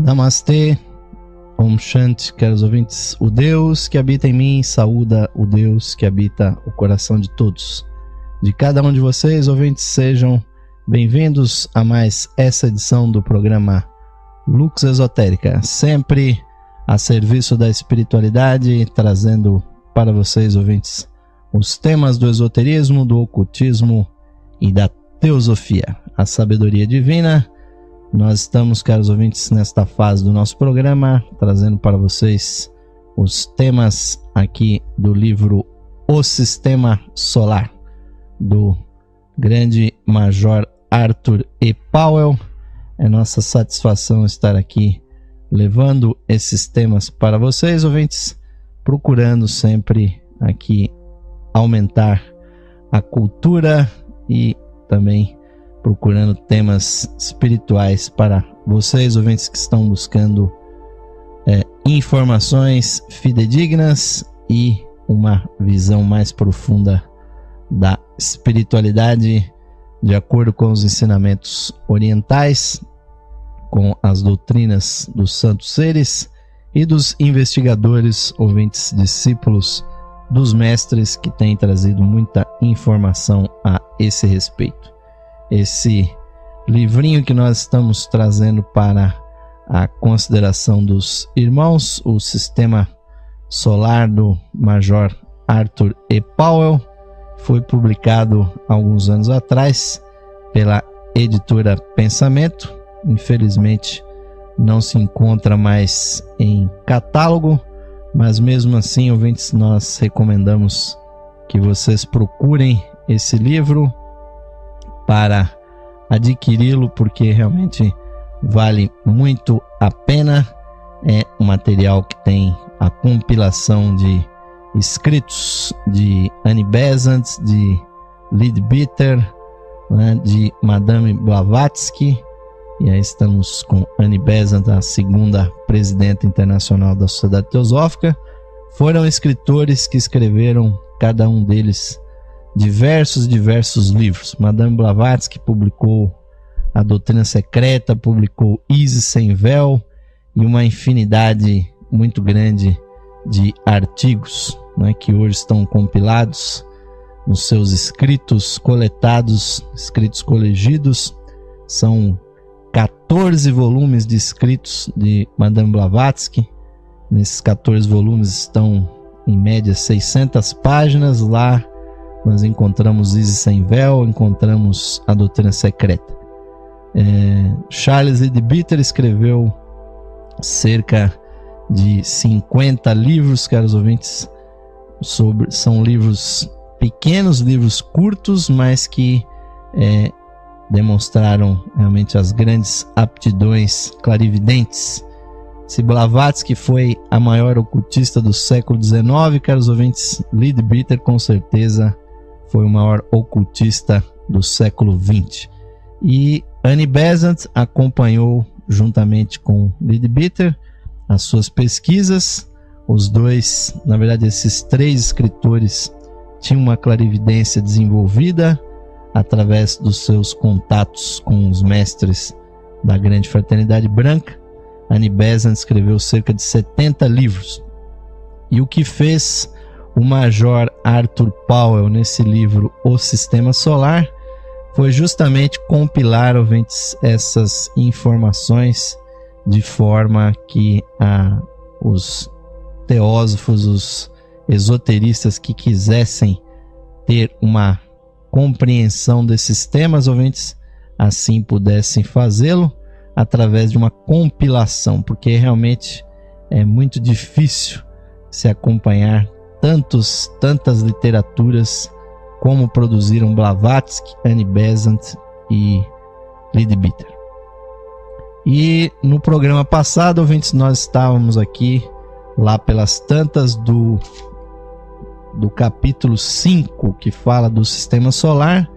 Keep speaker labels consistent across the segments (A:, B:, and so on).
A: Namastê, Om Shanti, caros ouvintes. O Deus que habita em mim saúda o Deus que habita o coração de todos. De cada um de vocês, ouvintes, sejam bem-vindos a mais essa edição do programa Lux Esotérica, sempre a serviço da espiritualidade, trazendo para vocês, ouvintes, os temas do esoterismo, do ocultismo e da teosofia, a sabedoria divina. Nós estamos, caros ouvintes, nesta fase do nosso programa, trazendo para vocês os temas aqui do livro O Sistema Solar, do grande Major Arthur E. Powell. É nossa satisfação estar aqui levando esses temas para vocês, ouvintes, procurando sempre aqui aumentar a cultura e também procurando temas espirituais para vocês, ouvintes, que estão buscando informações fidedignas e uma visão mais profunda da espiritualidade, de acordo com os ensinamentos orientais, com as doutrinas dos santos seres e dos investigadores, ouvintes, discípulos dos mestres, que têm trazido muita informação a esse respeito. Esse livrinho que nós estamos trazendo para a consideração dos irmãos, o Sistema Solar do Major Arthur E. Powell, foi publicado alguns anos atrás pela editora Pensamento. Infelizmente não se encontra mais em catálogo, mas mesmo assim, ouvintes, nós recomendamos que vocês procurem esse livro para adquiri-lo, porque realmente vale muito a pena. É um material que tem a compilação de escritos de Annie Besant, de Leadbeater, de Madame Blavatsky, e aí estamos com Annie Besant, a segunda presidenta internacional da Sociedade Teosófica. Foram escritores que escreveram, cada um deles, diversos livros. Madame Blavatsky publicou A Doutrina Secreta, publicou Isis Sem Véu e uma infinidade muito grande de artigos, que hoje estão compilados nos seus escritos coletados, escritos colegidos. São 14 volumes de escritos de Madame Blavatsky. Nesses 14 volumes estão, em média, 600 páginas. Lá nós encontramos Isis Sem Véu, encontramos A Doutrina Secreta. Charles Leadbeater escreveu cerca de 50 livros, caros ouvintes, são livros pequenos, livros curtos, mas que demonstraram realmente as grandes aptidões clarividentes. Se Blavatsky foi a maior ocultista do século XIX, caros ouvintes, Leadbeater com certeza foi o maior ocultista do século XX. E Annie Besant acompanhou, juntamente com Leadbeater, as suas pesquisas. Os dois, na verdade, esses três escritores tinham uma clarividência desenvolvida através dos seus contatos com os mestres da Grande Fraternidade Branca. Annie Besant escreveu cerca de 70 livros. E o que fez o Major Arthur Powell nesse livro O Sistema Solar foi justamente compilar, ouvintes, essas informações de forma que os teósofos, os esoteristas que quisessem ter uma compreensão desses temas, ouvintes, assim pudessem fazê-lo através de uma compilação, porque realmente é muito difícil se acompanhar tantas literaturas como produziram Blavatsky, Annie Besant e Leadbeater. E no programa passado, ouvintes, nós estávamos aqui lá pelas tantas do capítulo 5, que fala do Sistema Solar,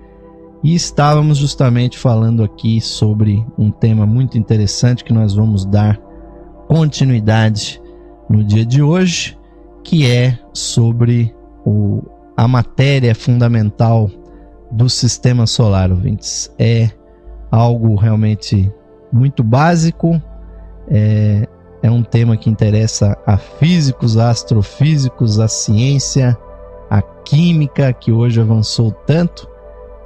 A: e estávamos justamente falando aqui sobre um tema muito interessante que nós vamos dar continuidade no dia de hoje, que é sobre a matéria fundamental do Sistema Solar, ouvintes. É algo realmente muito básico, é um tema que interessa a físicos, a astrofísicos, a ciência, a química, que hoje avançou tanto,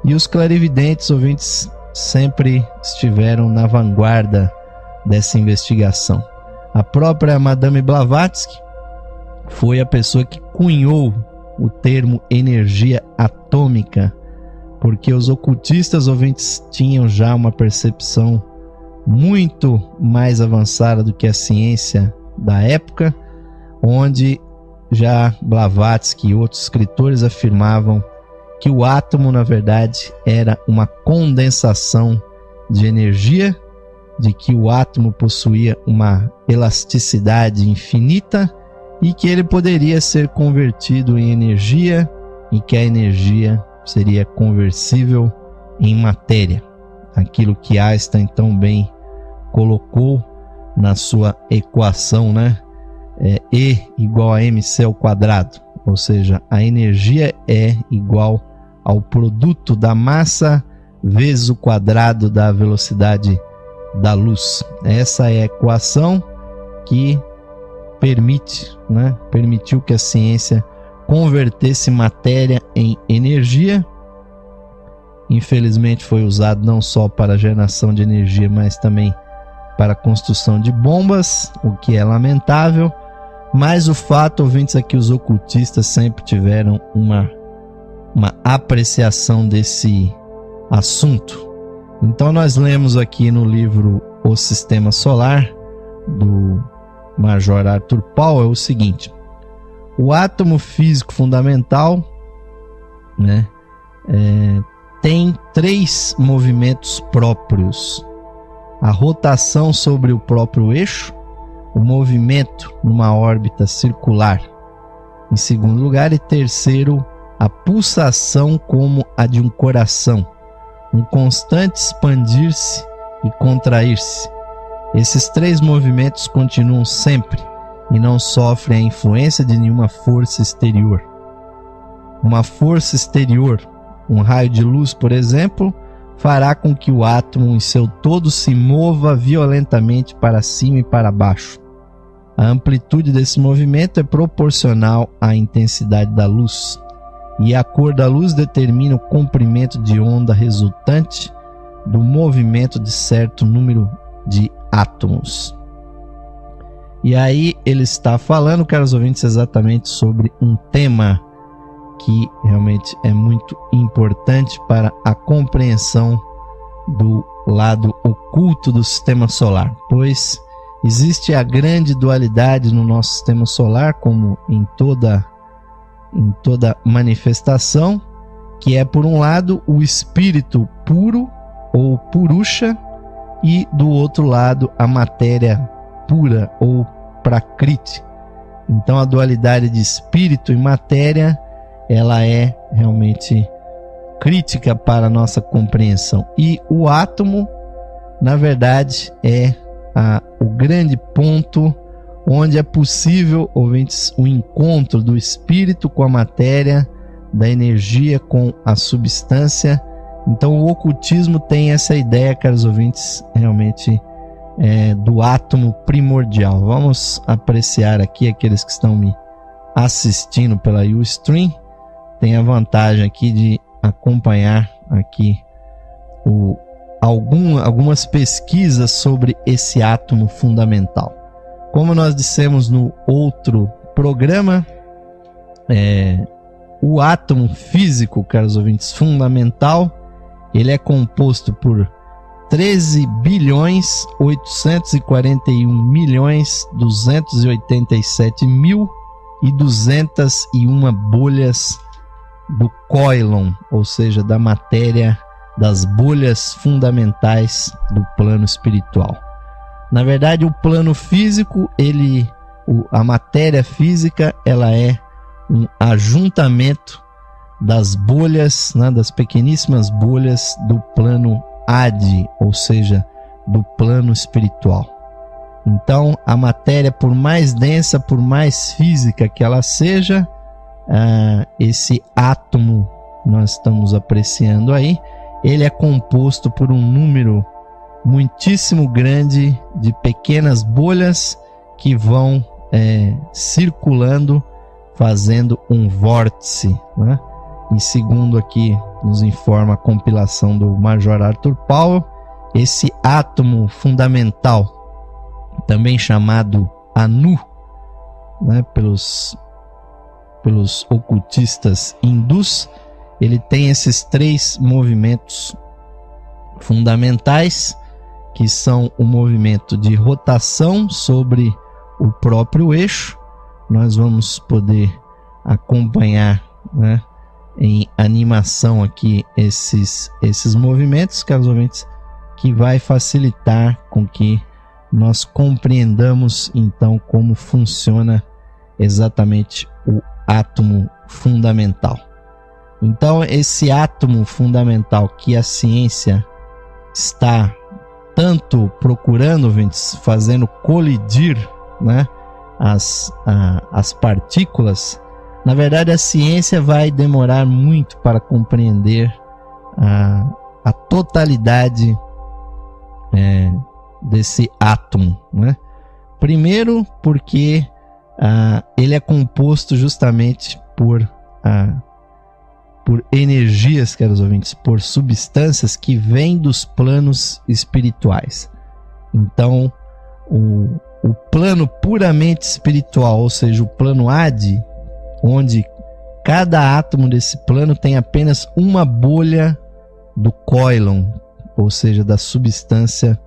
A: e os clarividentes, ouvintes, sempre estiveram na vanguarda dessa investigação. A própria Madame Blavatsky foi a pessoa que cunhou o termo energia atômica, porque os ocultistas, ouvintes, tinham já uma percepção muito mais avançada do que a ciência da época, onde já Blavatsky e outros escritores afirmavam que o átomo, na verdade, era uma condensação de energia, de que o átomo possuía uma elasticidade infinita e que ele poderia ser convertido em energia e que a energia seria conversível em matéria. Aquilo que Einstein tão bem colocou na sua equação, né? E igual a mc ao quadrado, ou seja, a energia é igual ao produto da massa vezes o quadrado da velocidade da luz. Essa é a equação que permitiu que a ciência convertesse matéria em energia. Infelizmente foi usado não só para a geração de energia, mas também para a construção de bombas, o que é lamentável. Mas o fato, ouvintes, é que os ocultistas sempre tiveram uma apreciação desse assunto. Então nós lemos aqui no livro O Sistema Solar, do Major Arthur Powell, o seguinte: o átomo físico fundamental, tem 3 movimentos próprios: a rotação sobre o próprio eixo, o movimento numa órbita circular, em segundo lugar, e terceiro, a pulsação como a de um coração, um constante expandir-se e contrair-se. Esses 3 movimentos continuam sempre e não sofrem a influência de nenhuma força exterior. Uma força exterior, um raio de luz, por exemplo, fará com que o átomo em seu todo se mova violentamente para cima e para baixo. A amplitude desse movimento é proporcional à intensidade da luz, e a cor da luz determina o comprimento de onda resultante do movimento de certo número de átomos. E aí ele está falando, caros ouvintes, exatamente sobre um tema que realmente é muito importante para a compreensão do lado oculto do sistema solar, pois existe a grande dualidade no nosso sistema solar, como em toda manifestação, que é, por um lado, o espírito puro ou purusha, e do outro lado a matéria pura ou prakriti. Então a dualidade de espírito e matéria, ela é realmente crítica para a nossa compreensão, e o átomo, na verdade, é o grande ponto onde é possível, ouvintes, o encontro do espírito com a matéria, da energia com a substância. Então o ocultismo tem essa ideia, caros ouvintes, realmente do átomo primordial. Vamos apreciar aqui, aqueles que estão me assistindo pela Ustream, tem a vantagem aqui de acompanhar aqui algumas pesquisas sobre esse átomo fundamental. Como nós dissemos no outro programa, o átomo físico, caros ouvintes, fundamental, ele é composto por 13.841.287.201 bolhas do Coilon, ou seja, da matéria, das bolhas fundamentais do plano espiritual. Na verdade, o plano físico, a matéria física, ela é um ajuntamento das bolhas, das pequeníssimas bolhas do plano Adi, ou seja, do plano espiritual. Então, a matéria, por mais densa, por mais física que ela seja, esse átomo que nós estamos apreciando aí, ele é composto por um número muitíssimo grande de pequenas bolhas que vão circulando, fazendo um vórtice, né? E segundo aqui nos informa a compilação do Major Arthur Powell, esse átomo fundamental, também chamado Anu, né, pelos ocultistas hindus, ele tem esses 3 movimentos fundamentais, que são o movimento de rotação sobre o próprio eixo. Nós vamos poder acompanhar, né, em animação aqui esses movimentos, caros ouvintes, que vai facilitar com que nós compreendamos então como funciona exatamente o átomo fundamental. Então, esse átomo fundamental que a ciência está tanto procurando, ouvintes, fazendo colidir, né, as partículas, na verdade a ciência vai demorar muito para compreender a totalidade desse átomo, né? Primeiro porque ele é composto justamente por energias, caros ouvintes, por substâncias que vêm dos planos espirituais. Então, o plano puramente espiritual, ou seja, o plano Adi, onde cada átomo desse plano tem apenas uma bolha do Coilon, ou seja, da substância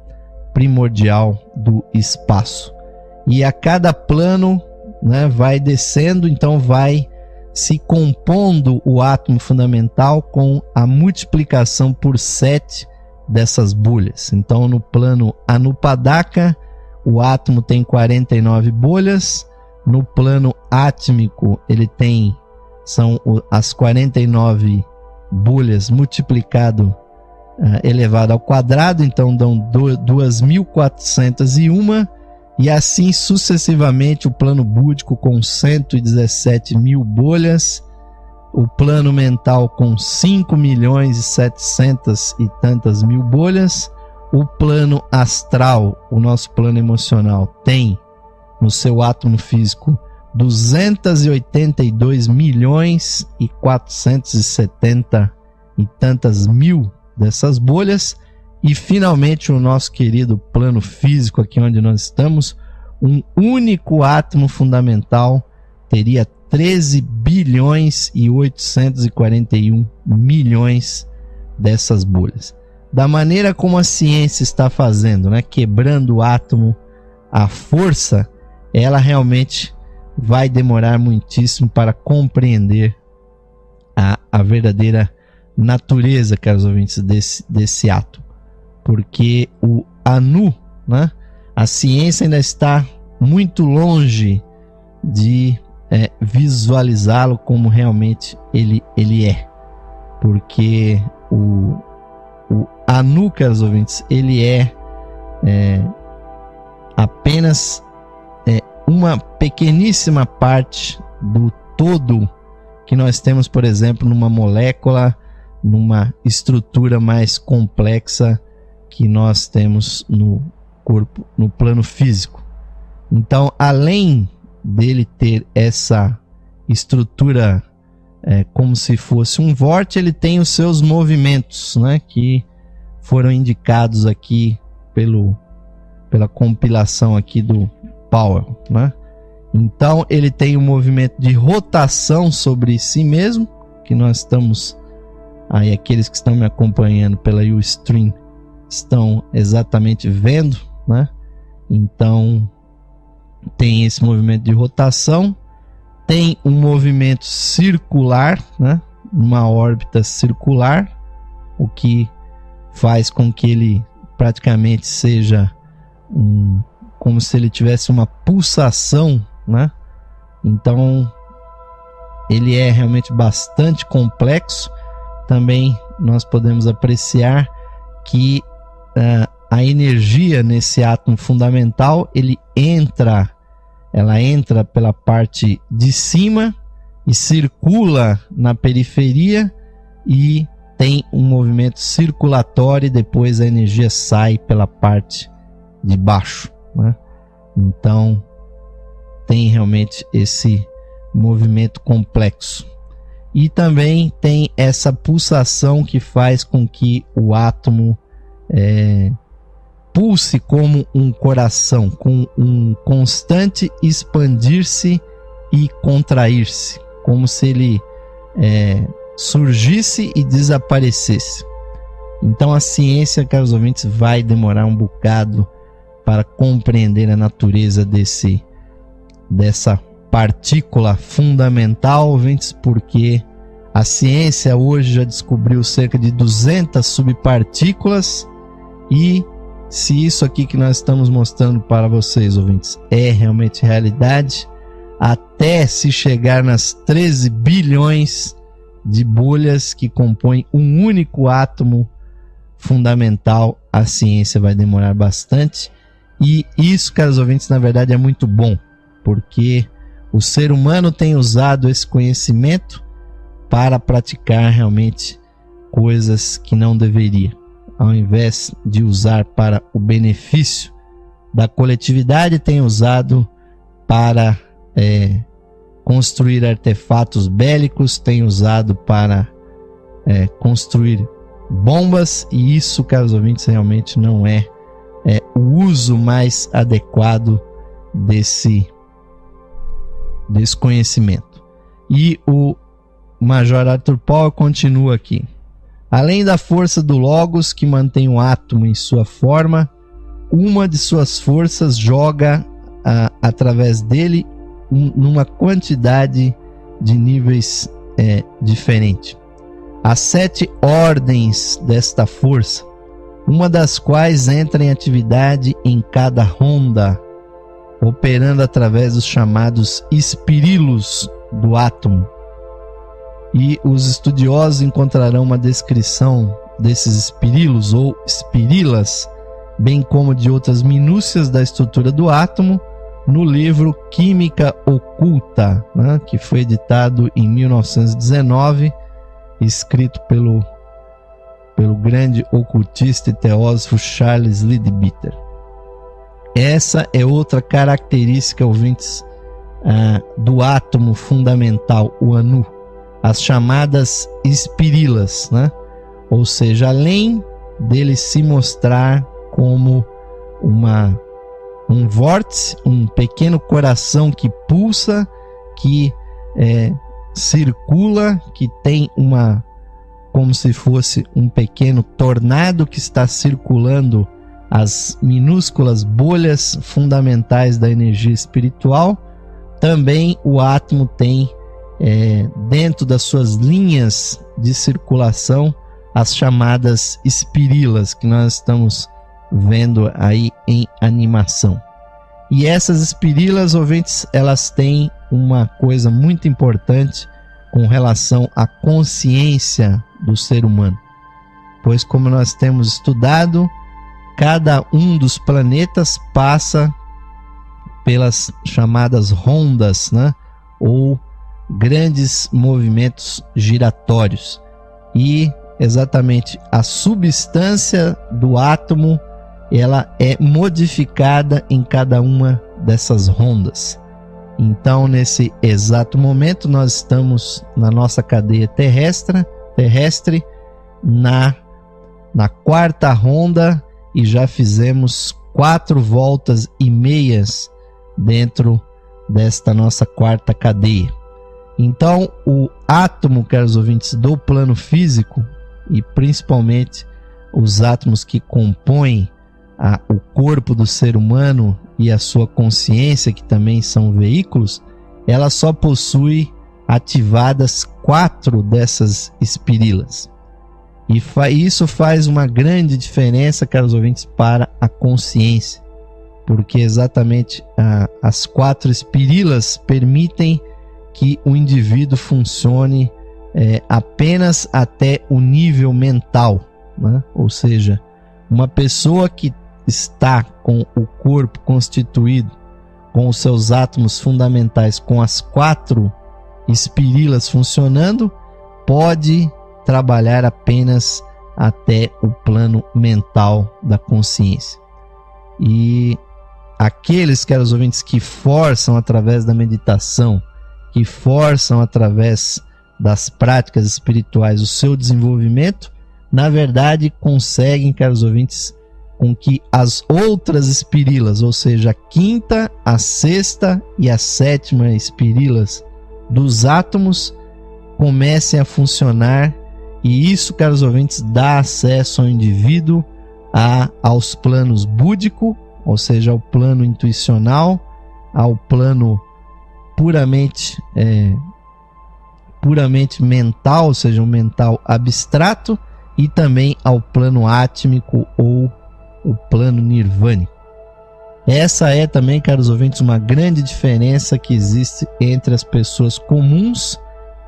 A: primordial do espaço. E a cada plano, né, vai descendo, então vai se compondo o átomo fundamental com a multiplicação por 7 dessas bolhas. Então, no plano Anupadaka, o átomo tem 49 bolhas. No plano átmico, são as 49 bolhas multiplicado elevado ao quadrado, então dão 2.401, e assim sucessivamente. O plano búdico com 117 mil bolhas, o plano mental com 5.700.000 e tantas mil bolhas, o plano astral, o nosso plano emocional, tem no seu átomo físico 282.470 e tantas mil dessas bolhas. E finalmente o nosso querido plano físico, aqui onde nós estamos, um único átomo fundamental teria 13.841.000.000 dessas bolhas. Da maneira como a ciência está fazendo, né, quebrando o átomo à força, ela realmente vai demorar muitíssimo para compreender a verdadeira natureza, caros ouvintes, desse átomo. Porque o Anu, né, a ciência ainda está muito longe de visualizá-lo como realmente ele é. Porque o Anu, caros ouvintes, ele é apenas uma pequeníssima parte do todo que nós temos, por exemplo, numa molécula, numa estrutura mais complexa que nós temos no corpo, no plano físico. Então, além dele ter essa estrutura como se fosse um vórtice, ele tem os seus movimentos, né, que foram indicados aqui pela compilação aqui do Powell, né? Então, ele tem um movimento de rotação sobre si mesmo, que nós estamos aí, aqueles que estão me acompanhando pela Ustream estão exatamente vendo, né? Então, tem esse movimento de rotação, tem um movimento circular, né? Uma órbita circular, o que faz com que ele praticamente seja como se ele tivesse uma pulsação, né? Então, ele é realmente bastante complexo. Também nós podemos apreciar que a energia nesse átomo fundamental, ela entra pela parte de cima e circula na periferia, e tem um movimento circulatório e depois a energia sai pela parte de baixo, né? Então tem realmente esse movimento complexo. E também tem essa pulsação que faz com que o átomo pulse como um coração, com um constante expandir-se e contrair-se, como se ele surgisse e desaparecesse. Então a ciência, caros ouvintes, vai demorar um bocado para compreender a natureza dessa partícula fundamental, ouvintes, porque a ciência hoje já descobriu cerca de 200 subpartículas, e se isso aqui que nós estamos mostrando para vocês, ouvintes, é realmente realidade, até se chegar nas 13 bilhões de bolhas que compõem um único átomo fundamental, a ciência vai demorar bastante. E isso, caros ouvintes, na verdade é muito bom, porque o ser humano tem usado esse conhecimento para praticar realmente coisas que não deveria. Ao invés de usar para o benefício da coletividade, tem usado para construir artefatos bélicos, tem usado para construir bombas, e isso, caros ouvintes, realmente não é o uso mais adequado desse conhecimento. E o Major Arthur Power continua aqui. Além da força do Logos, que mantém o átomo em sua forma, uma de suas forças joga através dele numa quantidade de níveis diferente. Há 7 ordens desta força, uma das quais entra em atividade em cada ronda, operando através dos chamados espirilos do átomo. E os estudiosos encontrarão uma descrição desses espirilos ou espirilas, bem como de outras minúcias da estrutura do átomo, no livro Química Oculta, né, que foi editado em 1919, escrito pelo grande ocultista e teósofo Charles Leadbeater. Essa é outra característica, ouvintes, do átomo fundamental, o Anu, as chamadas espirilas, né? Ou seja, além dele se mostrar como um vórtice, um pequeno coração que pulsa, que circula, que tem como se fosse um pequeno tornado que está circulando as minúsculas bolhas fundamentais da energia espiritual, também o átomo tem dentro das suas linhas de circulação as chamadas espirilas, que nós estamos vendo aí em animação. E essas espirilas, ouvintes, elas têm uma coisa muito importante com relação à consciência do ser humano, pois, como nós temos estudado, cada um dos planetas passa pelas chamadas rondas, né? Ou grandes movimentos giratórios, e exatamente a substância do átomo, ela é modificada em cada uma dessas rondas. Então, nesse exato momento, nós estamos na nossa cadeia terrestre na 4ª ronda, e já fizemos 4 voltas e meias dentro desta nossa 4ª cadeia. Então, o átomo, caros ouvintes, do plano físico, e principalmente os átomos que compõem o corpo do ser humano e a sua consciência, que também são veículos, ela só possui ativadas 4 dessas espirilas. E isso faz uma grande diferença, caros ouvintes, para a consciência, porque exatamente as 4 espirilas permitem que o indivíduo funcione apenas até o nível mental, né? Ou seja, uma pessoa que está com o corpo constituído, com os seus átomos fundamentais, com as 4 espirilas funcionando, pode trabalhar apenas até o plano mental da consciência. E aqueles, caros ouvintes, que forçam através da meditação, que forçam através das práticas espirituais o seu desenvolvimento, na verdade conseguem, caros ouvintes, com que as outras espírilas, ou seja, a quinta, a sexta e a sétima espírilas dos átomos comecem a funcionar, e isso, caros ouvintes, dá acesso ao indivíduo aos planos búdico, ou seja, ao plano intuicional, ao plano puramente mental, ou seja, um mental abstrato, e também ao plano átmico ou o plano nirvânico. Essa é também, caros ouvintes, uma grande diferença que existe entre as pessoas comuns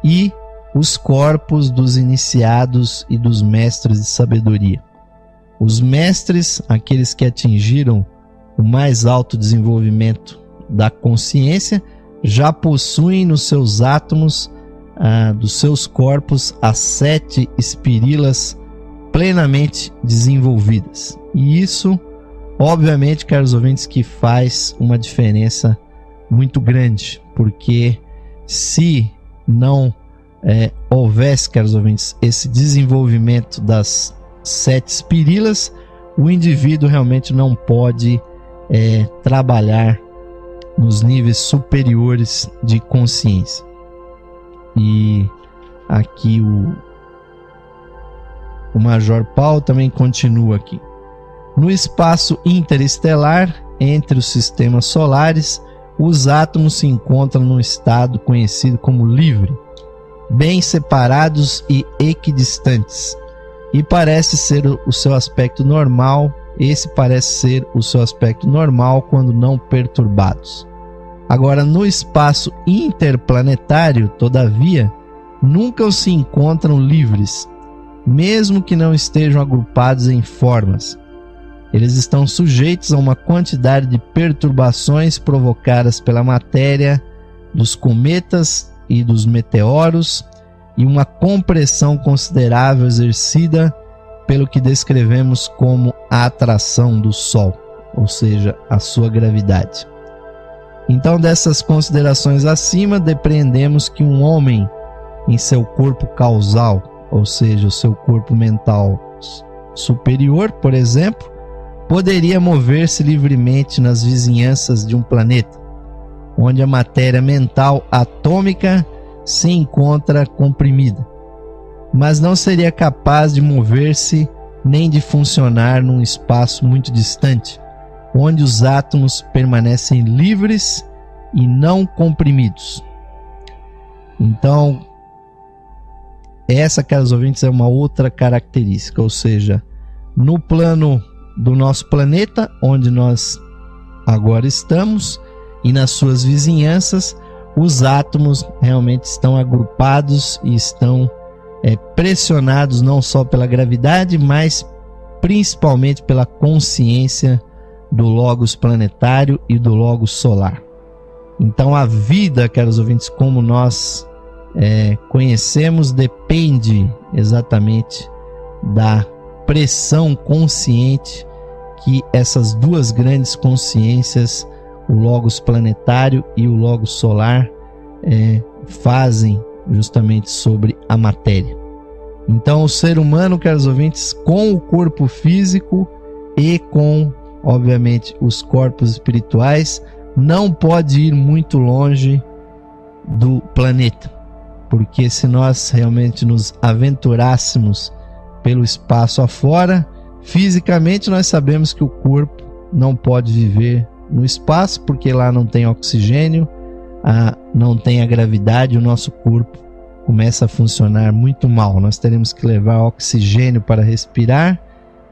A: e os corpos dos iniciados e dos mestres de sabedoria. Os mestres, aqueles que atingiram o mais alto desenvolvimento da consciência, já possuem nos seus átomos dos seus corpos as 7 espírilas plenamente desenvolvidas. E isso, obviamente, caros ouvintes, que faz uma diferença muito grande, porque se não houvesse, caros ouvintes, esse desenvolvimento das 7 espírilas, o indivíduo realmente não pode trabalhar nos níveis superiores de consciência. E aqui o Major Paulo também continua aqui. No espaço interestelar, entre os sistemas solares, os átomos se encontram num estado conhecido como livre, bem separados e equidistantes, e parece ser o seu aspecto normal. Esse parece ser o seu aspecto normal quando não perturbados. Agora, no espaço interplanetário, todavia, nunca se encontram livres, mesmo que não estejam agrupados em formas. Eles estão sujeitos a uma quantidade de perturbações provocadas pela matéria dos cometas e dos meteoros, e uma compressão considerável exercida pelo que descrevemos como a atração do Sol, ou seja, a sua gravidade. Então, dessas considerações acima, depreendemos que um homem em seu corpo causal, ou seja, o seu corpo mental superior, por exemplo, poderia mover-se livremente nas vizinhanças de um planeta, onde a matéria mental atômica se encontra comprimida, mas não seria capaz de mover-se nem de funcionar num espaço muito distante, onde os átomos permanecem livres e não comprimidos. Então, essa, caros ouvintes, é uma outra característica, ou seja, no plano do nosso planeta, onde nós agora estamos, e nas suas vizinhanças, os átomos realmente estão agrupados e estão pressionados não só pela gravidade, mas principalmente pela consciência do Logos planetário e do Logos solar. Então a vida, caros ouvintes, como nós conhecemos, depende exatamente da pressão consciente que essas duas grandes consciências, o Logos planetário e o Logos solar, fazem justamente sobre a matéria. Então o ser humano, caros ouvintes, com o corpo físico e com, obviamente, os corpos espirituais, não pode ir muito longe do planeta, porque se nós realmente nos aventurássemos pelo espaço afora, fisicamente nós sabemos que o corpo não pode viver no espaço, porque lá não tem oxigênio, não tem a gravidade, o nosso corpo começa a funcionar muito mal. Nós teremos que levar oxigênio para respirar,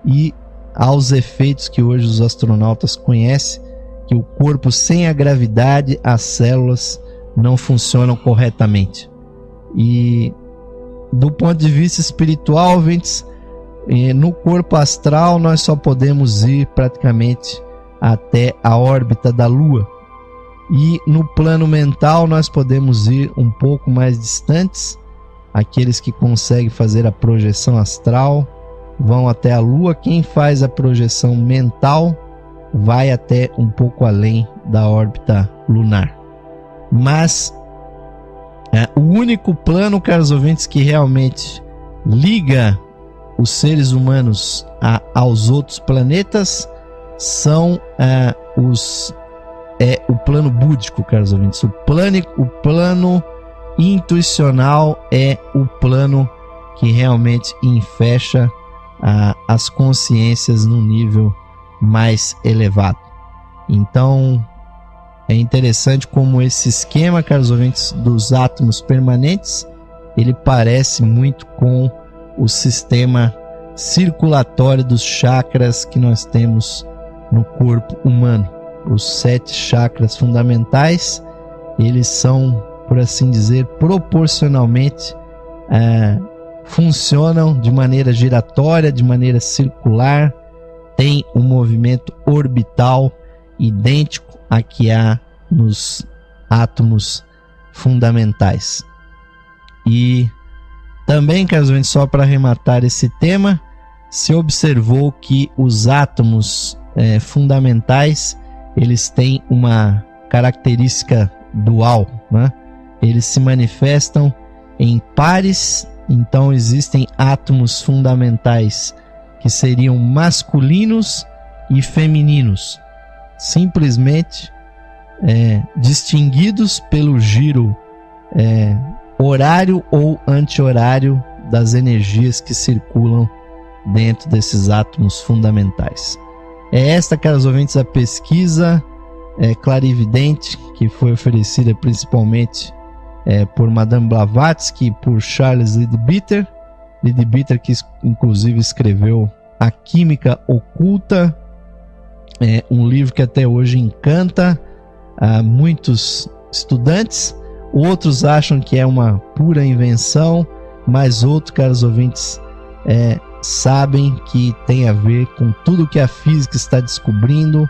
A: e aos efeitos que hoje os astronautas conhecem, que o corpo sem a gravidade, as células não funcionam corretamente. E do ponto de vista espiritual, ouvintes, no corpo astral nós só podemos ir praticamente até a órbita da Lua, e no plano mental nós podemos ir um pouco mais distantes, aqueles que conseguem fazer a projeção astral vão até a Lua. Quem faz a projeção mental vai até um pouco além da órbita lunar. Mas o único plano, caros ouvintes, que realmente liga os seres humanos aos outros planetas são o plano búdico, caros ouvintes. O plano intuicional é o plano que realmente enfecha as consciências num nível mais elevado. Então é interessante como esse esquema, caros ouvintes, dos átomos permanentes, ele parece muito com o sistema circulatório dos chakras que nós temos no corpo humano. Os 7 chakras fundamentais, eles são, por assim dizer, proporcionalmente funcionam de maneira giratória, de maneira circular, tem um movimento orbital idêntico a que há nos átomos fundamentais. E também, caros ouvintes, só para arrematar esse tema, se observou que os átomos fundamentais, eles têm uma característica dual, né? Eles se manifestam em pares. Então existem átomos fundamentais que seriam masculinos e femininos, simplesmente distinguidos pelo giro horário ou anti-horário das energias que circulam dentro desses átomos fundamentais. É esta, caros ouvintes, a pesquisa clarividente que foi oferecida principalmente por Madame Blavatsky e por Charles Leadbeater, que inclusive escreveu A Química Oculta, um livro que até hoje encanta muitos estudantes. Outros acham que é uma pura invenção, mas outros, caros ouvintes, sabem que tem a ver com tudo que a física está descobrindo,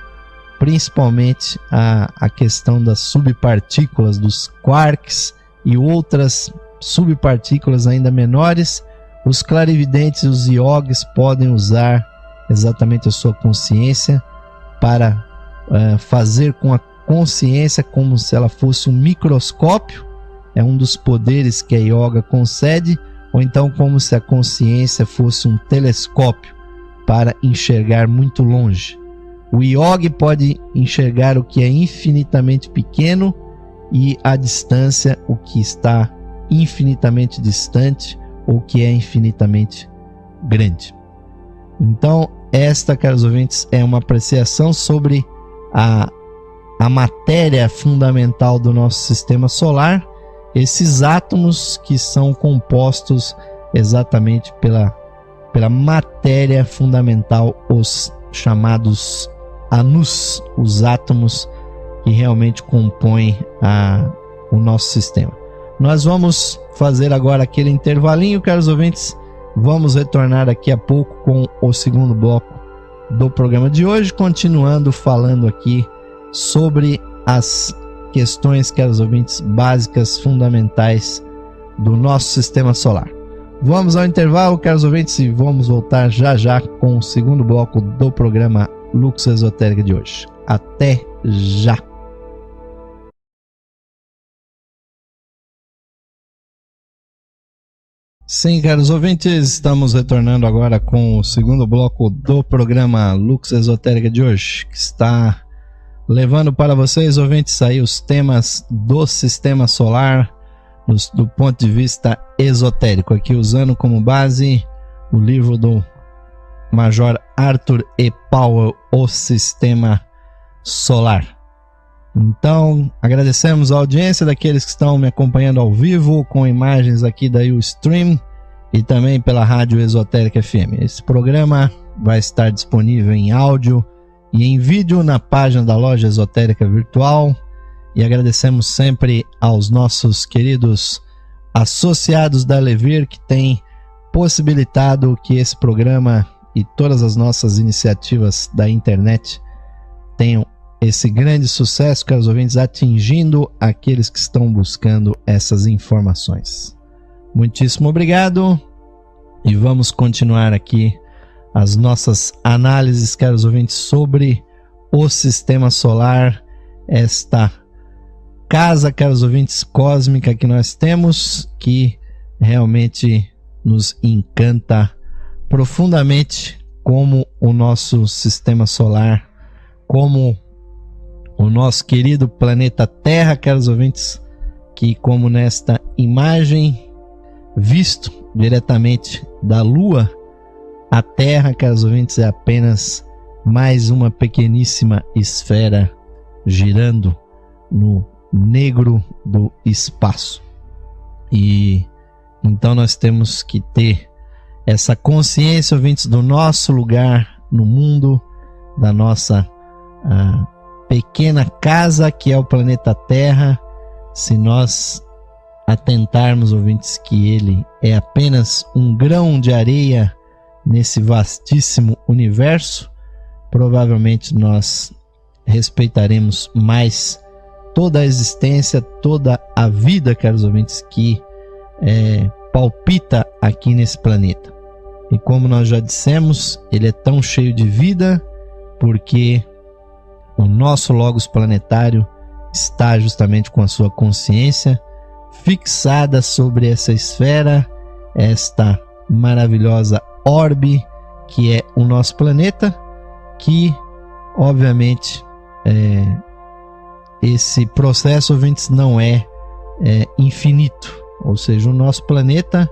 A: principalmente a questão das subpartículas, dos quarks e outras subpartículas ainda menores. Os clarividentes e os yogis podem usar exatamente a sua consciência para fazer com a consciência como se ela fosse um microscópio, é um dos poderes que a yoga concede, ou então como se a consciência fosse um telescópio para enxergar muito longe. O yogi pode enxergar o que é infinitamente pequeno e à distância o que está infinitamente distante ou que é infinitamente grande. Então, esta, caros ouvintes, é uma apreciação sobre a matéria fundamental do nosso sistema solar, esses átomos que são compostos exatamente pela matéria fundamental, os chamados anus, os átomos que realmente compõem o nosso sistema. Nós vamos fazer agora aquele intervalinho, caros ouvintes. Vamos retornar daqui a pouco com o segundo bloco do programa de hoje, continuando falando aqui sobre as questões, caros ouvintes, básicas, fundamentais do nosso sistema solar. Vamos ao intervalo, caros ouvintes, e vamos voltar já já com o segundo bloco do programa Lux Esotérica de hoje. Até já! Sim, caros ouvintes, estamos retornando agora com o segundo bloco do programa Lux Esotérica de hoje, que está levando para vocês, ouvintes, aí os temas do sistema solar do ponto de vista esotérico, aqui usando como base o livro do Major Arthur E. Powell, O Sistema Solar. Então, agradecemos a audiência daqueles que estão me acompanhando ao vivo, com imagens aqui da Ustream e também pela Rádio Esotérica FM. Esse programa vai estar disponível em áudio e em vídeo na página da Loja Esotérica Virtual. E agradecemos sempre aos nossos queridos associados da Levir, que têm possibilitado que esse programa e todas as nossas iniciativas da internet tenham esse grande sucesso, caros ouvintes, atingindo aqueles que estão buscando essas informações. Muitíssimo obrigado e vamos continuar aqui as nossas análises, caros ouvintes, sobre o sistema solar, esta casa, caros ouvintes, cósmica que nós temos, que realmente nos encanta profundamente, como o nosso sistema solar, como o nosso querido planeta Terra, caros ouvintes, que como nesta imagem visto diretamente da Lua, a Terra, caros ouvintes, é apenas mais uma pequeníssima esfera girando no negro do espaço. E então nós temos que ter essa consciência, ouvintes, do nosso lugar no mundo, da nossa pequena casa que é o planeta Terra. Se nós atentarmos, ouvintes, que ele é apenas um grão de areia nesse vastíssimo universo, provavelmente nós respeitaremos mais toda a existência, toda a vida, caros ouvintes, que palpita aqui nesse planeta. E como nós já dissemos, ele é tão cheio de vida porque o nosso Logos planetário está justamente com a sua consciência fixada sobre essa esfera, esta maravilhosa orbe que é o nosso planeta, que obviamente esse processo, ouvintes, não é infinito, ou seja, o nosso planeta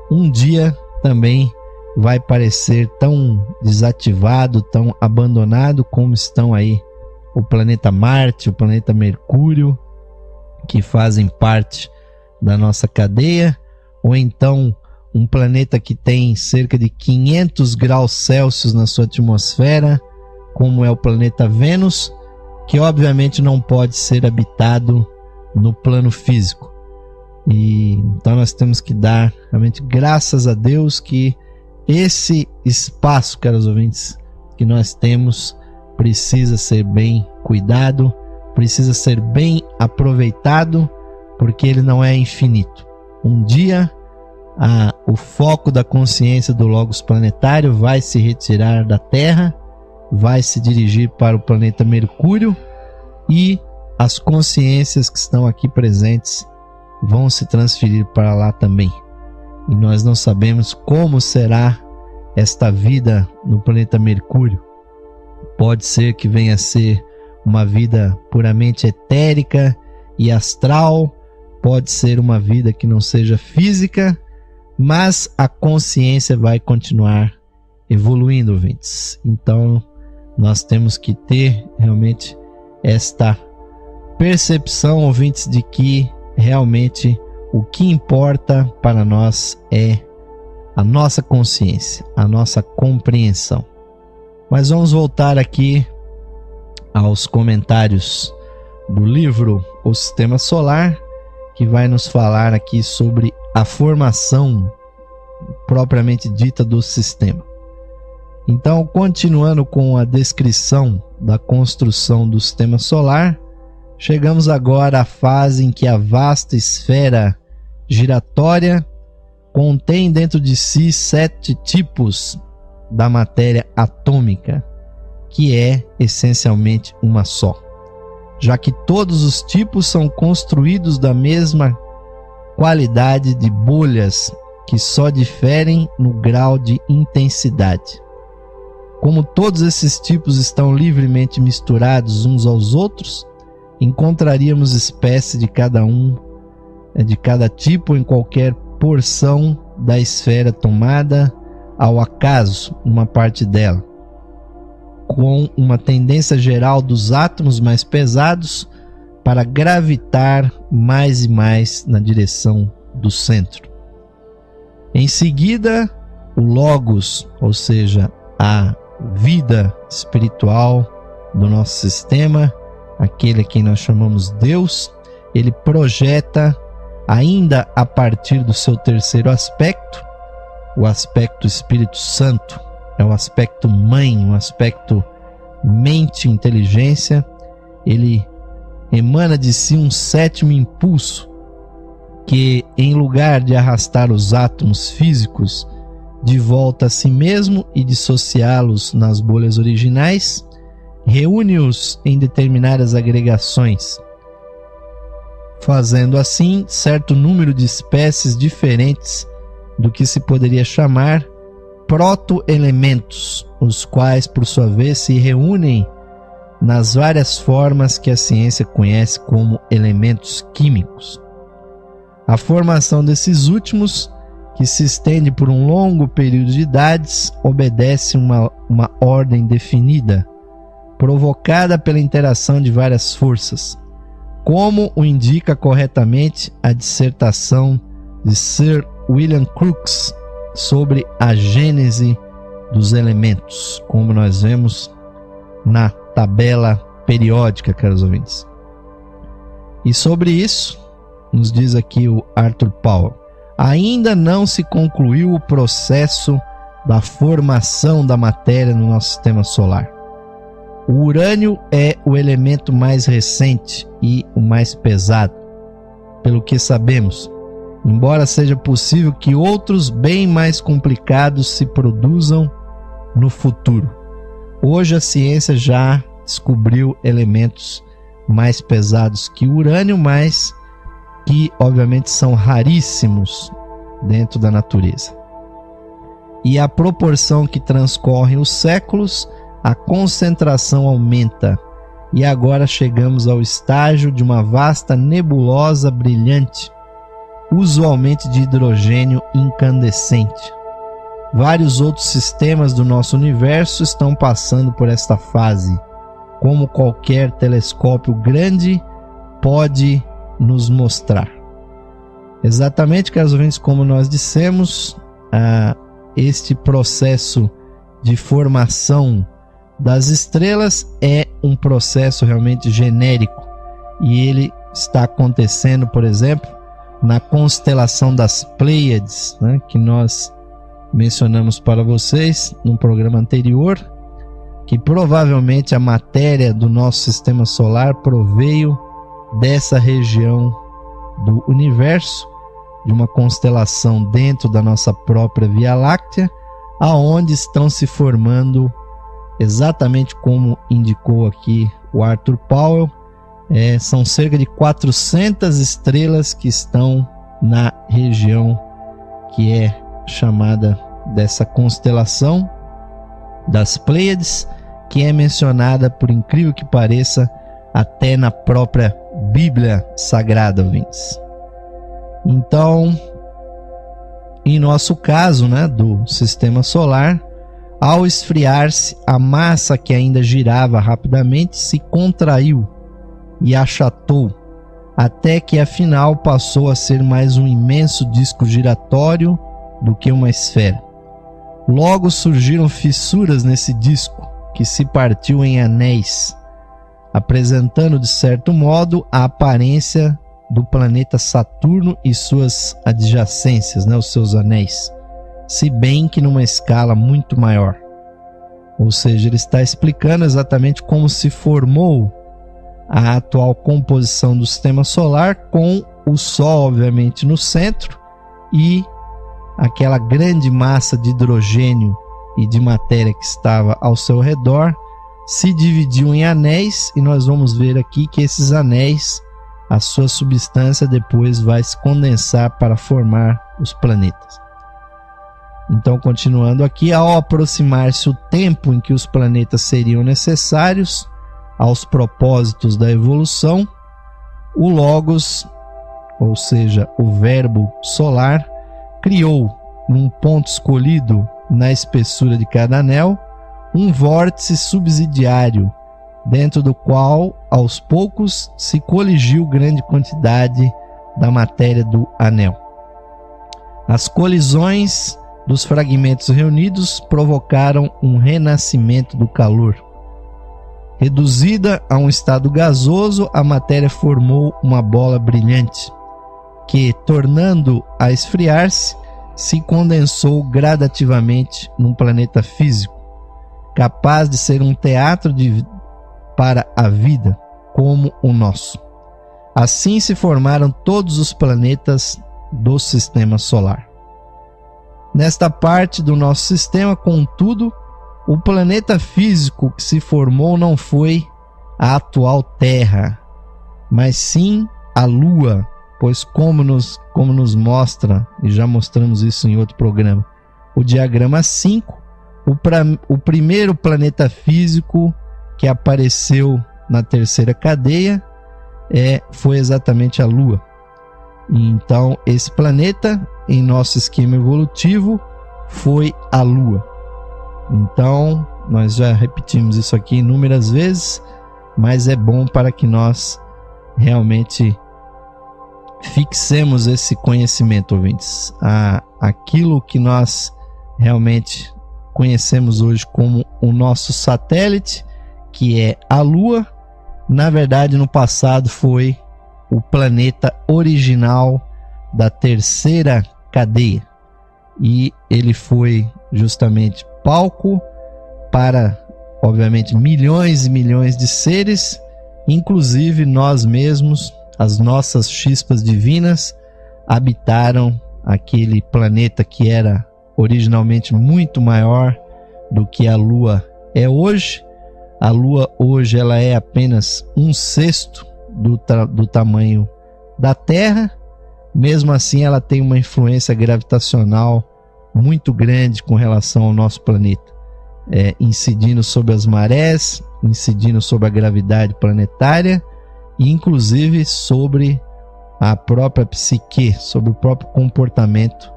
A: um dia também vai parecer tão desativado, tão abandonado como estão aí o planeta Marte, o planeta Mercúrio, que fazem parte da nossa cadeia, ou então um planeta que tem cerca de 500 graus Celsius na sua atmosfera, como é o planeta Vênus, que obviamente não pode ser habitado no plano físico. E então nós temos que dar realmente graças a Deus que esse espaço, caros ouvintes, que nós temos precisa ser bem cuidado, precisa ser bem aproveitado, porque ele não é infinito. Um dia o foco da consciência do Logos planetário vai se retirar da Terra, vai se dirigir para o planeta Mercúrio, e as consciências que estão aqui presentes vão se transferir para lá também. E nós não sabemos como será esta vida no planeta Mercúrio. Pode ser que venha a ser uma vida puramente etérica e astral, pode ser uma vida que não seja física, mas a consciência vai continuar evoluindo, ouvintes. Então nós temos que ter realmente esta percepção, ouvintes, de que realmente o que importa para nós é a nossa consciência, a nossa compreensão. Mas vamos voltar aqui aos comentários do livro O Sistema Solar, que vai nos falar aqui sobre a formação propriamente dita do sistema. Então, continuando com a descrição da construção do sistema solar, chegamos agora à fase em que a vasta esfera giratória contém dentro de si 7 tipos da matéria atômica, que é essencialmente uma só, já que todos os tipos são construídos da mesma qualidade de bolhas que só diferem no grau de intensidade. Como todos esses tipos estão livremente misturados uns aos outros, encontraríamos espécie de cada tipo em qualquer porção da esfera tomada ao acaso numa parte dela, com uma tendência geral dos átomos mais pesados para gravitar mais e mais na direção do centro. Em seguida, o Logos, ou seja, a vida espiritual do nosso sistema, aquele a quem nós chamamos Deus, ele projeta, ainda a partir do seu terceiro aspecto, o aspecto Espírito Santo, é o aspecto mãe, o aspecto mente, inteligência. Ele emana de si um 7º impulso, que, em lugar de arrastar os átomos físicos de volta a si mesmo e dissociá-los nas bolhas originais, reúne-os em determinadas agregações, fazendo assim certo número de espécies diferentes do que se poderia chamar proto-elementos, os quais, por sua vez, se reúnem nas várias formas que a ciência conhece como elementos químicos. A formação desses últimos, que se estende por um longo período de idades, obedece uma ordem definida, provocada pela interação de várias forças, como o indica corretamente a dissertação de Sir William Crookes sobre a gênese dos elementos, como nós vemos na tabela periódica, caros ouvintes. E sobre isso, nos diz aqui o Arthur Powell: ainda não se concluiu o processo da formação da matéria no nosso sistema solar. O urânio é o elemento mais recente e o mais pesado, pelo que sabemos, embora seja possível que outros bem mais complicados se produzam no futuro. Hoje a ciência já descobriu elementos mais pesados que o urânio, mas que obviamente são raríssimos dentro da natureza. E à proporção que transcorrem os séculos, a concentração aumenta, e agora chegamos ao estágio de uma vasta nebulosa brilhante, usualmente de hidrogênio incandescente. Vários outros sistemas do nosso universo estão passando por esta fase, como qualquer telescópio grande pode nos mostrar. Exatamente, caros ouvintes, como nós dissemos, este processo de formação das estrelas é um processo realmente genérico, e ele está acontecendo, por exemplo, na constelação das Pleiades, né, que nós mencionamos para vocês no programa anterior, que provavelmente a matéria do nosso sistema solar proveio dessa região do universo, de uma constelação dentro da nossa própria Via Láctea, aonde estão se formando, exatamente como indicou aqui o Arthur Powell, são cerca de 400 estrelas que estão na região que é chamada dessa constelação das Pleiades, que é mencionada, por incrível que pareça, até na própria Bíblia Sagrada, ouvintes. Então, em nosso caso, né, do sistema solar, ao esfriar-se, a massa que ainda girava rapidamente se contraiu e achatou, até que afinal passou a ser mais um imenso disco giratório do que uma esfera. Logo surgiram fissuras nesse disco, que se partiu em anéis, apresentando de certo modo a aparência do planeta Saturno e suas adjacências, né, os seus anéis, se bem que numa escala muito maior. Ou seja, ele está explicando exatamente como se formou a atual composição do sistema solar, com o Sol, obviamente, no centro, e aquela grande massa de hidrogênio e de matéria que estava ao seu redor se dividiu em anéis, e nós vamos ver aqui que esses anéis, a sua substância depois vai se condensar para formar os planetas. Então, continuando aqui, ao aproximar-se o tempo em que os planetas seriam necessários aos propósitos da evolução, o Logos, ou seja, o Verbo solar, criou, num ponto escolhido na espessura de cada anel, um vórtice subsidiário, dentro do qual, aos poucos, se coligiu grande quantidade da matéria do anel. As colisões dos fragmentos reunidos provocaram um renascimento do calor. Reduzida a um estado gasoso, a matéria formou uma bola brilhante, que, tornando a esfriar-se, se condensou gradativamente num planeta físico, capaz de ser um teatro para a vida, como o nosso. Assim se formaram todos os planetas do sistema solar. Nesta parte do nosso sistema, contudo, o planeta físico que se formou não foi a atual Terra, mas sim a Lua, pois como nos mostra, e já mostramos isso em outro programa, o diagrama 5, o primeiro planeta físico que apareceu na terceira cadeia foi exatamente a Lua. Então, esse planeta, em nosso esquema evolutivo, foi a Lua. Então, nós já repetimos isso aqui inúmeras vezes, mas é bom para que nós realmente fixemos esse conhecimento, ouvintes. Aquilo que nós realmente conhecemos hoje como o nosso satélite, que é a Lua, na verdade, no passado foi o planeta original da terceira cadeia. E ele foi justamente palco para, obviamente, milhões e milhões de seres, inclusive nós mesmos, as nossas chispas divinas, habitaram aquele planeta que era originalmente muito maior do que a Lua é hoje. A Lua hoje ela é apenas 1/6 do tamanho da Terra. Mesmo assim, ela tem uma influência gravitacional muito grande com relação ao nosso planeta, incidindo sobre as marés, incidindo sobre a gravidade planetária e inclusive sobre a própria psique, sobre o próprio comportamento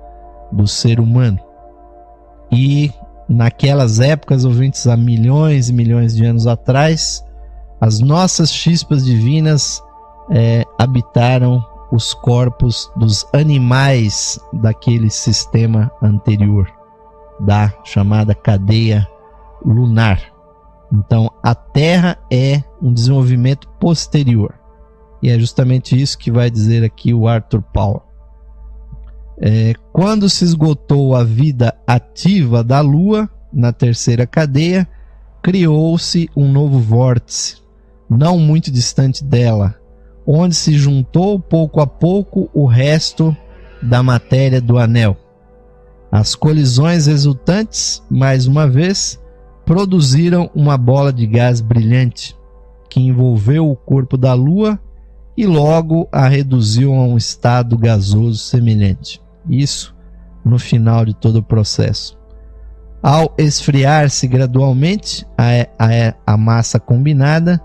A: do ser humano. E naquelas épocas, ouvintes, há milhões e milhões de anos atrás, as nossas chispas divinas habitaram os corpos dos animais daquele sistema anterior, da chamada cadeia lunar. Então, a Terra é um desenvolvimento posterior. E é justamente isso que vai dizer aqui o Arthur Powell. Quando se esgotou a vida ativa da Lua na terceira cadeia, criou-se um novo vórtice, não muito distante dela, onde se juntou pouco a pouco o resto da matéria do anel. As colisões resultantes, mais uma vez, produziram uma bola de gás brilhante que envolveu o corpo da Lua e logo a reduziu a um estado gasoso semelhante. Isso no final de todo o processo. Ao esfriar-se gradualmente a massa combinada,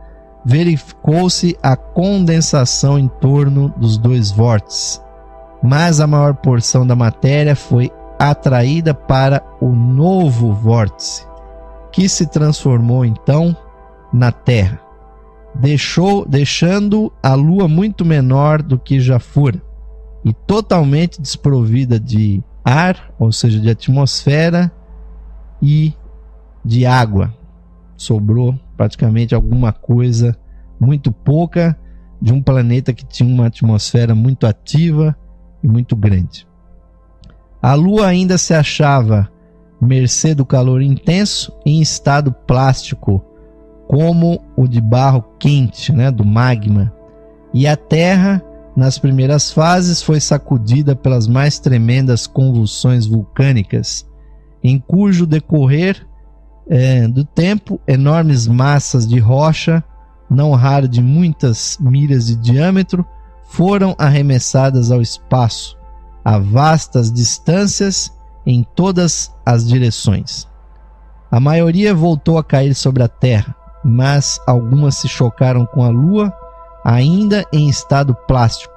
A: verificou-se a condensação em torno dos dois vórtices, mas a maior porção da matéria foi atraída para o novo vórtice, que se transformou então na Terra, deixando a Lua muito menor do que já fora e totalmente desprovida de ar, ou seja, de atmosfera e de água. Sobrou praticamente alguma coisa muito pouca de um planeta que tinha uma atmosfera muito ativa e muito grande. A Lua ainda se achava mercê do calor intenso em estado plástico, como o de barro quente, do magma, e a Terra, nas primeiras fases, foi sacudida pelas mais tremendas convulsões vulcânicas, em cujo decorrer do tempo, enormes massas de rocha, não raro de muitas milhas de diâmetro, foram arremessadas ao espaço, a vastas distâncias em todas as direções. A maioria voltou a cair sobre a Terra, mas algumas se chocaram com a Lua, ainda em estado plástico,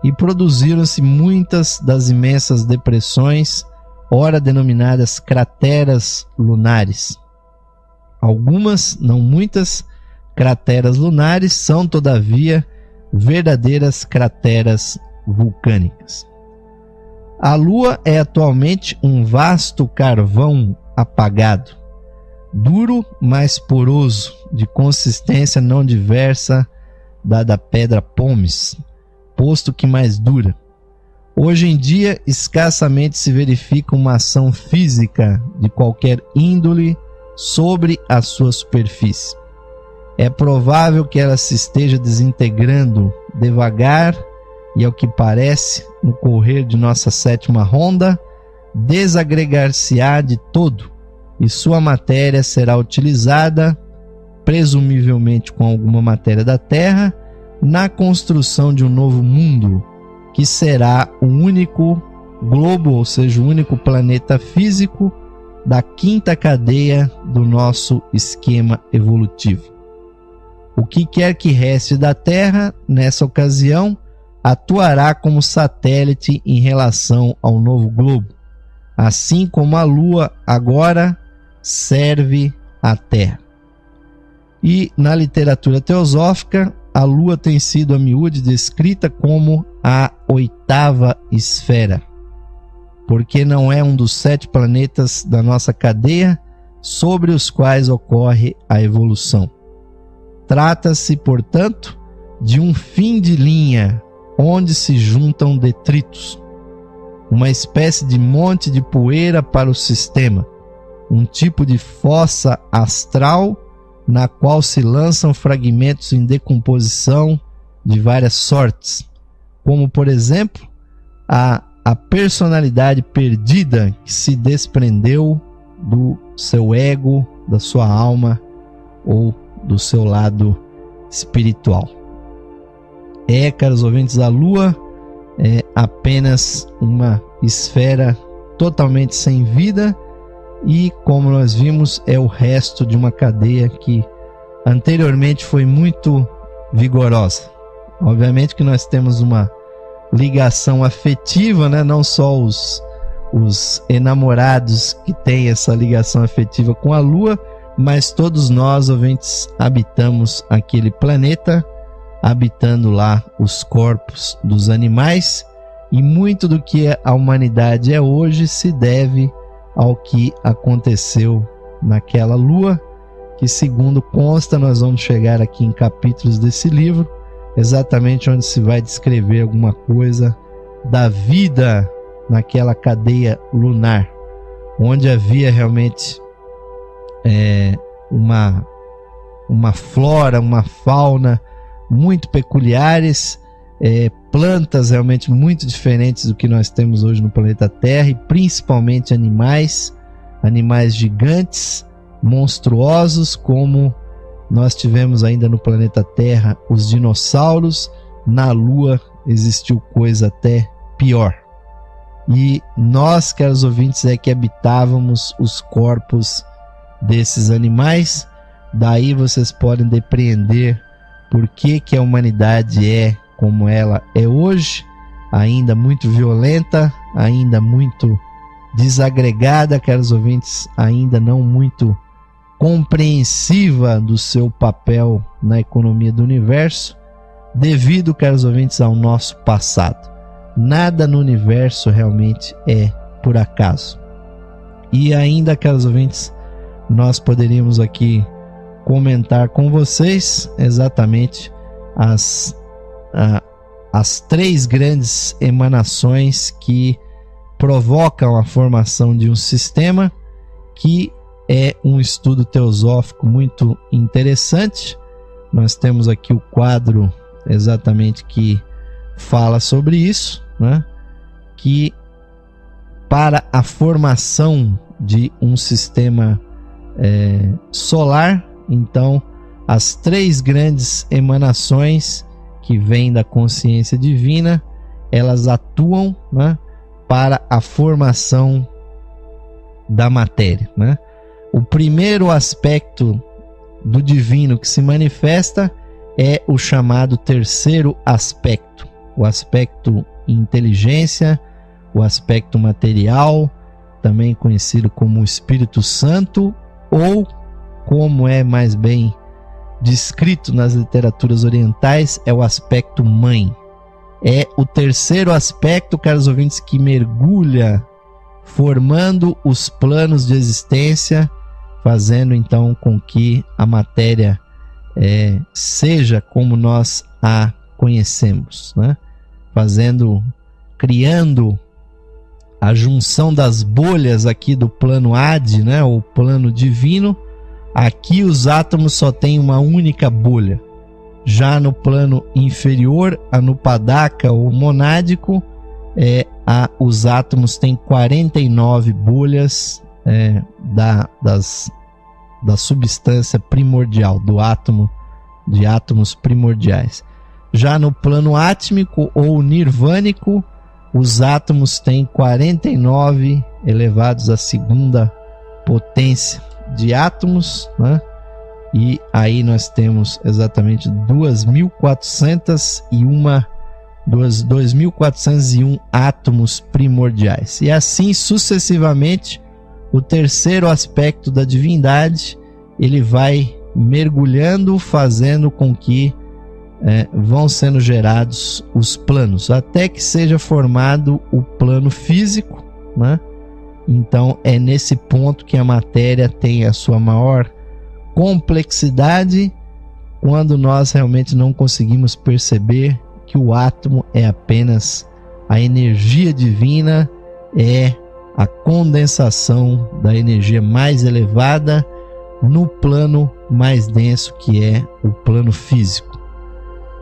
A: e produziram-se muitas das imensas depressões, ora denominadas crateras lunares. Algumas, não muitas, crateras lunares são, todavia, verdadeiras crateras vulcânicas. A Lua é atualmente um vasto carvão apagado, duro, mas poroso, de consistência não diversa da pedra pómez, posto que mais dura. Hoje em dia, escassamente se verifica uma ação física de qualquer índole sobre a sua superfície. é provável que ela se esteja desintegrando devagar e, ao que parece, no correr de nossa sétima ronda, desagregar-se-á de todo e sua matéria será utilizada, presumivelmente com alguma matéria da Terra, na construção de um novo mundo, que será o único globo, ou seja, o único planeta físico da quinta cadeia do nosso esquema evolutivo. O que quer que reste da Terra, nessa ocasião, atuará como satélite em relação ao novo globo, assim como a Lua agora serve à Terra. E na literatura teosófica, a Lua tem sido a miúde descrita como a oitava esfera, porque não é um dos 7 planetas da nossa cadeia sobre os quais ocorre a evolução. Trata-se, portanto, de um fim de linha onde se juntam detritos, uma espécie de monte de poeira para o sistema, um tipo de fossa astral na qual se lançam fragmentos em decomposição de várias sortes, como, por exemplo, a personalidade perdida que se desprendeu do seu ego, da sua alma ou do seu lado espiritual. Caros ouvintes, a Lua é apenas uma esfera totalmente sem vida e, como nós vimos, é o resto de uma cadeia que anteriormente foi muito vigorosa. Obviamente que nós temos uma ligação afetiva, né? Não só os enamorados que têm essa ligação afetiva com a Lua, mas todos nós, ouvintes, habitamos aquele planeta, habitando lá os corpos dos animais, e muito do que a humanidade é hoje se deve ao que aconteceu naquela Lua, que, segundo consta, nós vamos chegar aqui em capítulos desse livro, exatamente onde se vai descrever alguma coisa da vida naquela cadeia lunar, onde havia realmente uma flora, uma fauna muito peculiares, plantas realmente muito diferentes do que nós temos hoje no planeta Terra, e principalmente animais gigantes, monstruosos, como nós tivemos ainda no planeta Terra os dinossauros. Na Lua existiu coisa até pior. E nós, caros ouvintes, que habitávamos os corpos desses animais. Daí vocês podem depreender por que a humanidade é como ela é hoje, ainda muito violenta, ainda muito desagregada, caros ouvintes, ainda não muito compreensiva do seu papel na economia do universo, devido, caros ouvintes, ao nosso passado. Nada no universo realmente é por acaso. E ainda, caros ouvintes, nós poderíamos aqui comentar com vocês exatamente as 3 grandes emanações que provocam a formação de um sistema, que é um estudo teosófico muito interessante. Nós temos aqui o quadro exatamente que fala sobre isso, né? Que para a formação de um sistema solar, então, as 3 grandes emanações que vêm da consciência divina, elas atuam, né, para a formação da matéria, né? O primeiro aspecto do divino que se manifesta é o chamado terceiro aspecto, o aspecto inteligência, o aspecto material, também conhecido como o Espírito Santo, ou, como é mais bem descrito nas literaturas orientais, é o aspecto mãe. É o terceiro aspecto, caros ouvintes, que mergulha, formando os planos de existência, fazendo então com que a matéria seja como nós a conhecemos, né? Criando a junção das bolhas aqui do plano Adi, né? O plano divino, Aqui os átomos só têm uma única bolha. Já no plano inferior, anupadaka ou monádico, os átomos têm 49 bolhas da substância primordial, do átomo, de átomos primordiais. Já no plano átmico ou nirvânico, os átomos têm 49 elevados à segunda potência de átomos, né? E aí nós temos exatamente 2.401 átomos primordiais. E assim sucessivamente, o terceiro aspecto da divindade, ele vai mergulhando, fazendo com que vão sendo gerados os planos, até que seja formado o plano físico, né? Então é nesse ponto que a matéria tem a sua maior complexidade, quando nós realmente não conseguimos perceber que o átomo é apenas a energia divina, é a condensação da energia mais elevada no plano mais denso, que é o plano físico.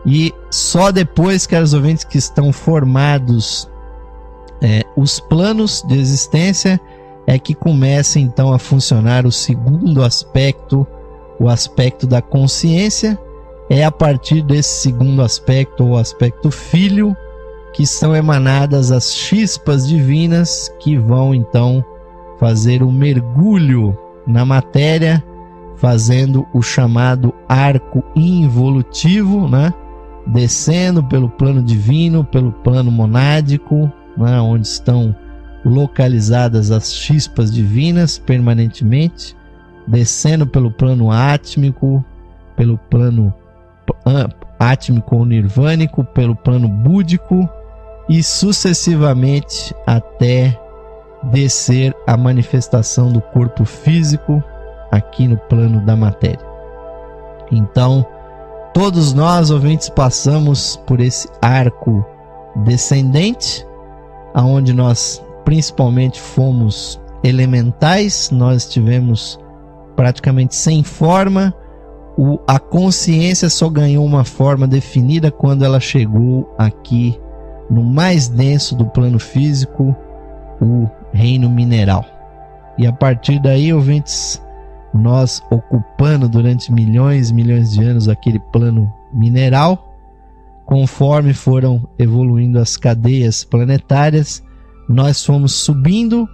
A: E só depois, caros ouvintes, que estão formados os planos de existência, é que começa então a funcionar o segundo aspecto, o aspecto da consciência. É a partir desse segundo aspecto, ou aspecto filho, que são emanadas as chispas divinas, que vão então fazer um mergulho na matéria, fazendo o chamado arco involutivo, né? Descendo pelo plano divino, pelo plano monádico, né? Onde estão localizadas as chispas divinas permanentemente, descendo pelo plano átmico, pelo plano átmico ou nirvânico, pelo plano búdico e sucessivamente até descer a manifestação do corpo físico aqui no plano da matéria. Então, todos nós, ouvintes, passamos por esse arco descendente, aonde nós principalmente fomos elementais, nós estivemos praticamente sem forma. A consciência só ganhou uma forma definida quando ela chegou aqui no mais denso do plano físico, o reino mineral. E a partir daí, ouvintes, nós ocupando durante milhões e milhões de anos aquele plano mineral, conforme foram evoluindo as cadeias planetárias, nós fomos subindo,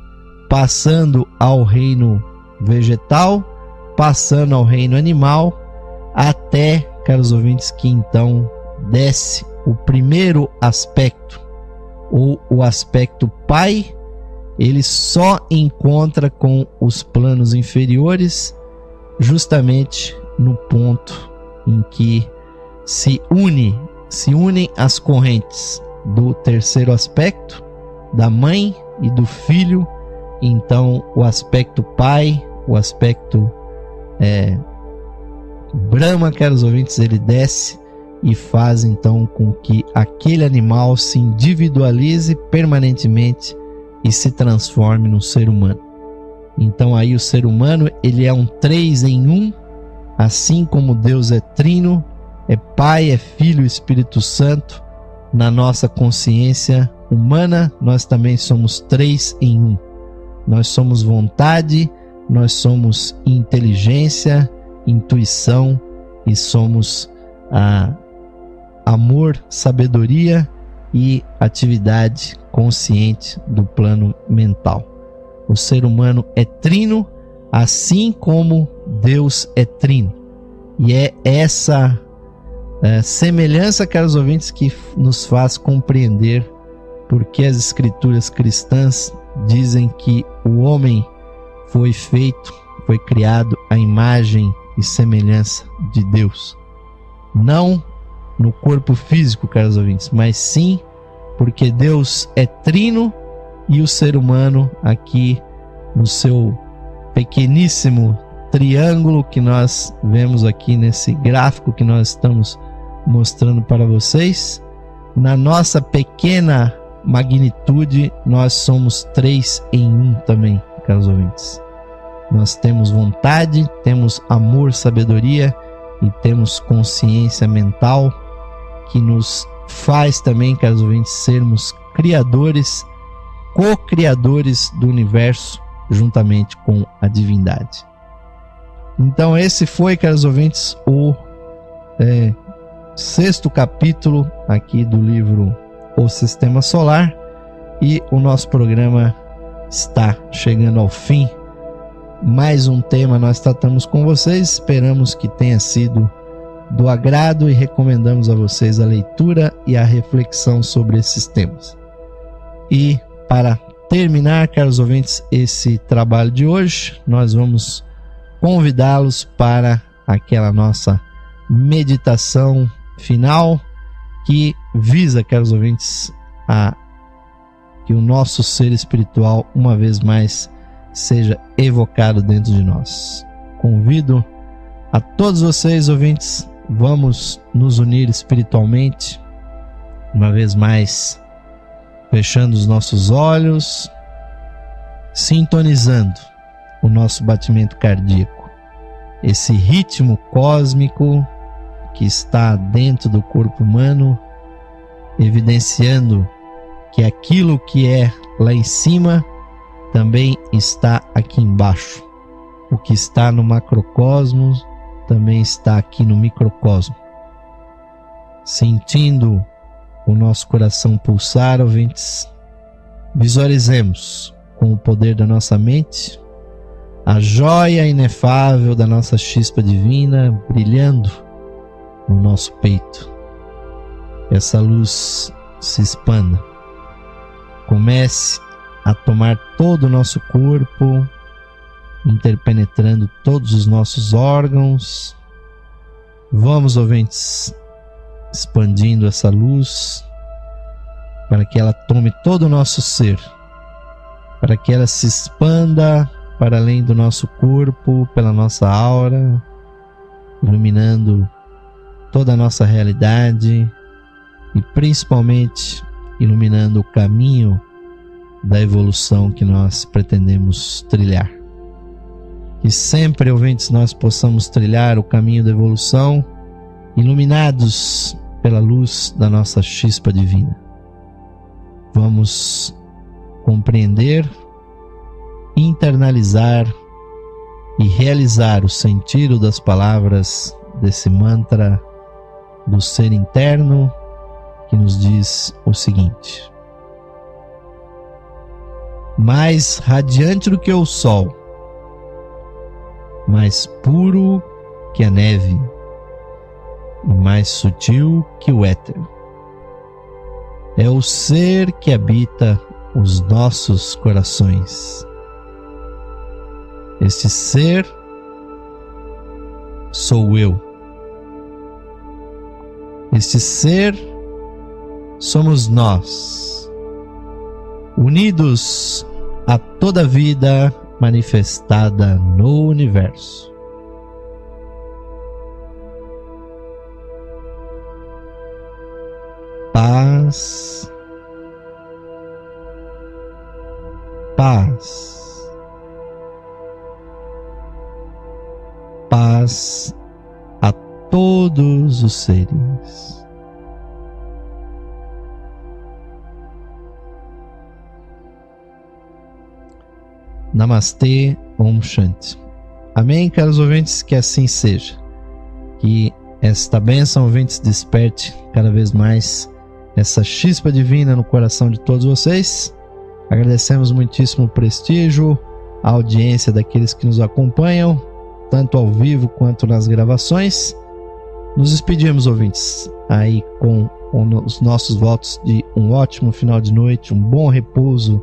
A: passando ao reino vegetal, passando ao reino animal, até, caros ouvintes, que então desce o primeiro aspecto, ou o aspecto pai. Ele só encontra com os planos inferiores justamente no ponto em que se unem as correntes do terceiro aspecto, da mãe e do filho. Então o aspecto pai, o aspecto Brahma, caros ouvintes, ele desce e faz então com que aquele animal se individualize permanentemente e se transforme num ser humano. Então aí o ser humano, ele é um 3 em 1, assim como Deus é trino, é Pai, é Filho e Espírito Santo. Na nossa consciência humana, nós também somos 3 em 1. Nós somos vontade, nós somos inteligência, intuição e somos amor, sabedoria e atividade consciente do plano mental. O ser humano é trino, assim como Deus é trino. E é essa semelhança, caros ouvintes, que nos faz compreender porque as escrituras cristãs dizem que o homem foi criado à imagem e semelhança de Deus. Não no corpo físico, caros ouvintes, mas sim porque Deus é trino e o ser humano aqui no seu pequeníssimo triângulo que nós vemos aqui nesse gráfico que nós estamos mostrando para vocês, na nossa pequena magnitude, nós somos 3 em 1 também, caros ouvintes. nós temos vontade, temos amor, sabedoria e temos consciência mental que nos faz também, caros ouvintes, sermos criadores, co-criadores do universo juntamente com a divindade. Então esse foi, caros ouvintes, o 6º capítulo aqui do livro O Sistema Solar, e o nosso programa está chegando ao fim. Mais um tema nós tratamos com vocês, esperamos que tenha sido do agrado e recomendamos a vocês a leitura e a reflexão sobre esses temas. E para terminar, caros ouvintes, esse trabalho de hoje, nós vamos convidá-los para aquela nossa meditação final que visa, caros ouvintes, que o nosso ser espiritual uma vez mais seja evocado dentro de nós. Convido a todos vocês, ouvintes, vamos nos unir espiritualmente, uma vez mais, fechando os nossos olhos, sintonizando o nosso batimento cardíaco, esse ritmo cósmico que está dentro do corpo humano, evidenciando que aquilo que é lá em cima também está aqui embaixo. O que está no macrocosmos também está aqui no microcosmo. Sentindo o nosso coração pulsar, ouvintes, visualizemos com o poder da nossa mente a joia inefável da nossa chispa divina brilhando no nosso peito. Essa luz se expanda, comece a tomar todo o nosso corpo, interpenetrando todos os nossos órgãos. Vamos, ouvintes, expandindo essa luz para que ela tome todo o nosso ser, para que ela se expanda para além do nosso corpo, pela nossa aura, iluminando toda a nossa realidade e principalmente iluminando o caminho da evolução que nós pretendemos trilhar. Que sempre, ouvintes, nós possamos trilhar o caminho da evolução iluminados pela luz da nossa chispa divina. Vamos compreender, internalizar e realizar o sentido das palavras desse mantra do ser interno que nos diz o seguinte: mais radiante do que o sol, mais puro que a neve e mais sutil que o éter, é o ser que habita os nossos corações. Este ser sou eu. Este ser somos nós, unidos a toda vida manifestada no universo. Paz, paz, paz a todos os seres. Namastê, Om Shanti. Amém, caros ouvintes, que assim seja. Que esta bênção, ouvintes, desperte cada vez mais essa chispa divina no coração de todos vocês. Agradecemos muitíssimo o prestígio, a audiência daqueles que nos acompanham, tanto ao vivo quanto nas gravações. Nos despedimos, ouvintes, aí com os nossos votos de um ótimo final de noite, um bom repouso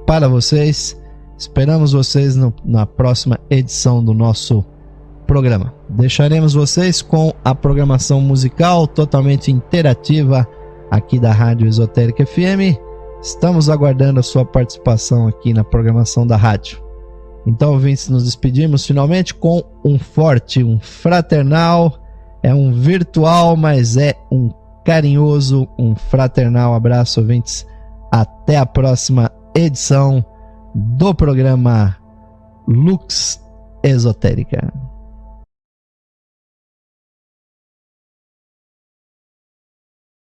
A: para vocês. Esperamos vocês na próxima edição do nosso programa. Deixaremos vocês com a programação musical totalmente interativa aqui da Rádio Esotérica FM. Estamos aguardando a sua participação aqui na programação da rádio. Então, ouvintes, nos despedimos finalmente com um forte, um fraternal, é um virtual, mas é um carinhoso, um fraternal abraço, ouvintes. Até a próxima edição do programa Lux esotérica.